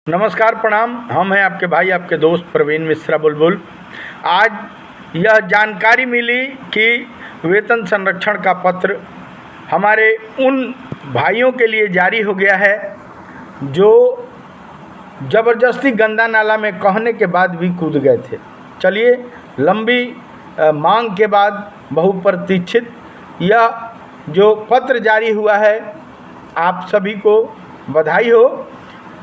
नमस्कार, प्रणाम। हम हैं आपके भाई, आपके दोस्त प्रवीण मिश्रा बुलबुल। आज यह जानकारी मिली कि वेतन संरक्षण का पत्र हमारे उन भाइयों के लिए जारी हो गया है जो ज़बरदस्ती गंदा नाला में कहने के बाद भी कूद गए थे। चलिए, लंबी मांग के बाद बहुप्रतीक्षित यह जो पत्र जारी हुआ है, आप सभी को बधाई हो।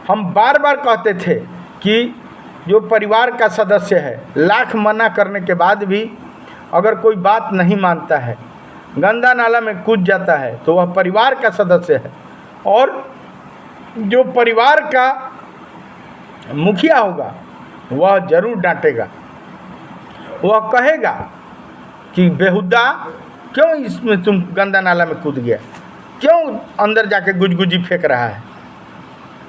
हम बार बार कहते थे कि जो परिवार का सदस्य है, लाख मना करने के बाद भी अगर कोई बात नहीं मानता है, गंदा नाला में कूद जाता है, तो वह परिवार का सदस्य है। और जो परिवार का मुखिया होगा वह ज़रूर डांटेगा, वह कहेगा कि बेहुदा क्यों इसमें तुम गंदा नाला में कूद गया, क्यों अंदर जाके गुजगुजी फेंक रहा है।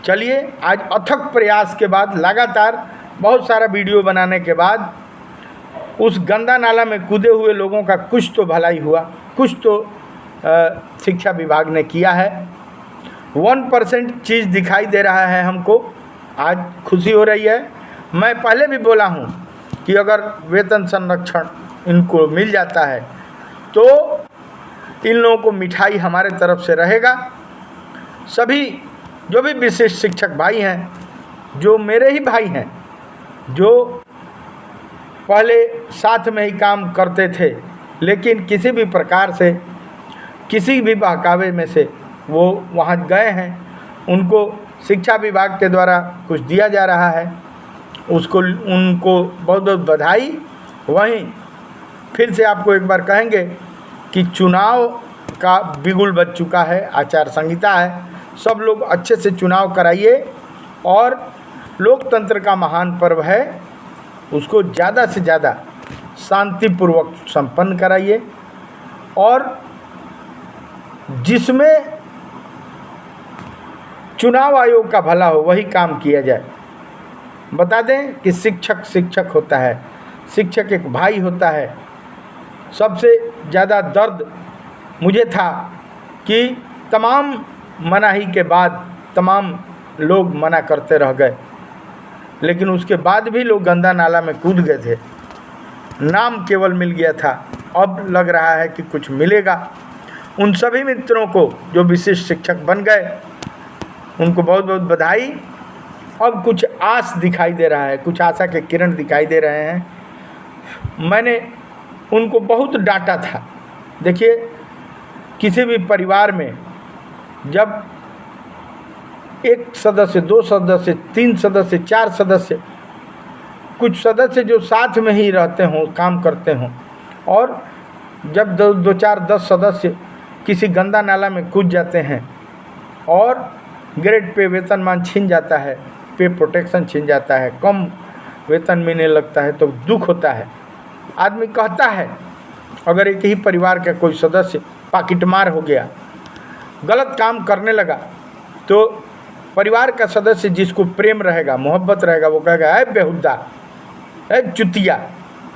चलिए, आज अथक प्रयास के बाद, लगातार बहुत सारा वीडियो बनाने के बाद उस गंदा नाला में कूदे हुए लोगों का कुछ तो भलाई हुआ, कुछ तो शिक्षा विभाग ने किया है। 1% चीज़ दिखाई दे रहा है हमको, आज खुशी हो रही है। मैं पहले भी बोला हूँ कि अगर वेतन संरक्षण इनको मिल जाता है तो इन लोगों को मिठाई हमारे तरफ से रहेगा। सभी जो भी विशिष्ट शिक्षक भाई हैं, जो मेरे ही भाई हैं, जो पहले साथ में ही काम करते थे, लेकिन किसी भी प्रकार से, किसी भी बहकावे में से वो वहाँ गए हैं, उनको शिक्षा विभाग के द्वारा कुछ दिया जा रहा है, उसको उनको बहुत बहुत बधाई। वहीं फिर से आपको एक बार कहेंगे कि चुनाव का बिगुल बज चुका है, आचार संहिता है, सब लोग अच्छे से चुनाव कराइए और लोकतंत्र का महान पर्व है, उसको ज़्यादा से ज़्यादा शांतिपूर्वक संपन्न कराइए और जिसमें चुनाव आयोग का भला हो वही काम किया जाए। बता दें कि शिक्षक शिक्षक होता है, शिक्षक एक भाई होता है। सबसे ज़्यादा दर्द मुझे था कि तमाम मनाही के बाद तमाम लोग मना करते रह गए, लेकिन उसके बाद भी लोग गंदा नाला में कूद गए थे। नाम केवल मिल गया था, अब लग रहा है कि कुछ मिलेगा। उन सभी मित्रों को जो विशिष्ट शिक्षक बन गए, उनको बहुत बहुत बधाई। अब कुछ आस दिखाई दे रहा है, कुछ आशा के किरण दिखाई दे रहे हैं। मैंने उनको बहुत डांटा था। देखिए, किसी भी परिवार में जब एक सदस्य, 2 सदस्य, 3 सदस्य, 4 सदस्य, कुछ सदस्य जो साथ में ही रहते हों, काम करते हों, और जब 2, 4, 10 सदस्य किसी गंदा नाला में कूद जाते हैं और ग्रेड पे वेतनमान छीन जाता है, पे प्रोटेक्शन छीन जाता है, कम वेतन मिलने लगता है, तो दुख होता है। आदमी कहता है, अगर एक ही परिवार का कोई सदस्य पाकिटमार हो गया, गलत काम करने लगा, तो परिवार का सदस्य जिसको प्रेम रहेगा, मोहब्बत रहेगा, वो कहेगा, है बेहुदा, है चुतिया,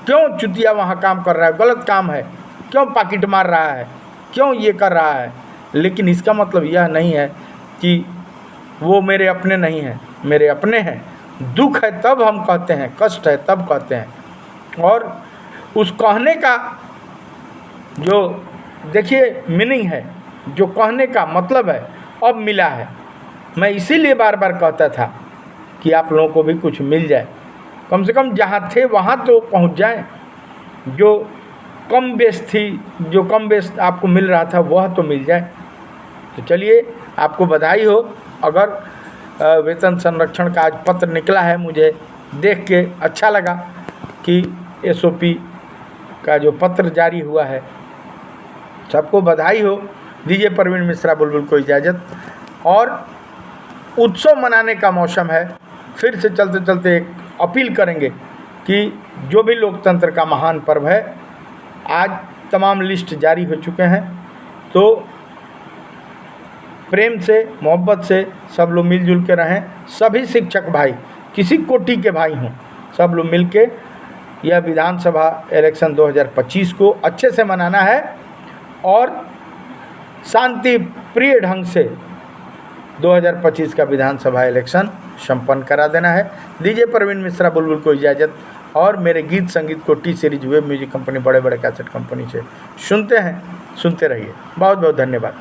क्यों चुतिया वहाँ काम कर रहा है, गलत काम है, क्यों पाकिट मार रहा है, क्यों ये कर रहा है। लेकिन इसका मतलब यह नहीं है कि वो मेरे अपने नहीं हैं, मेरे अपने हैं। दुख है तब हम कहते हैं, कष्ट है तब कहते हैं। और उस कहने का जो देखिए मीनिंग है, जो कहने का मतलब है, अब मिला है। मैं इसीलिए बार बार कहता था कि आप लोगों को भी कुछ मिल जाए, कम से कम जहाँ थे वहाँ तो पहुँच जाएं। जो कम बेस थी, जो कम बेस आपको मिल रहा था, वह तो मिल जाए। तो चलिए, आपको बधाई हो। अगर वेतन संरक्षण का आज पत्र निकला है, मुझे देख के अच्छा लगा कि SOP का जो पत्र जारी हुआ है, सबको बधाई हो। दीजिए प्रवीण मिश्रा बुलबुल को इजाज़त। और उत्सव मनाने का मौसम है, फिर से चलते चलते एक अपील करेंगे कि जो भी लोकतंत्र का महान पर्व है, आज तमाम लिस्ट जारी हो चुके हैं, तो प्रेम से, मोहब्बत से सब लोग मिलजुल के रहें। सभी शिक्षक भाई, किसी कोटि के भाई हों, सब लोग मिल के यह विधानसभा इलेक्शन 2025 को अच्छे से मनाना है और शांति प्रिय ढंग से 2025 का विधानसभा इलेक्शन संपन्न करा देना है। दीजिए प्रवीण मिश्रा बुलबुल को इजाज़त, और मेरे गीत संगीत को T series web music company, बड़े बड़े कैसेट कंपनी से सुनते रहिए। बहुत बहुत धन्यवाद।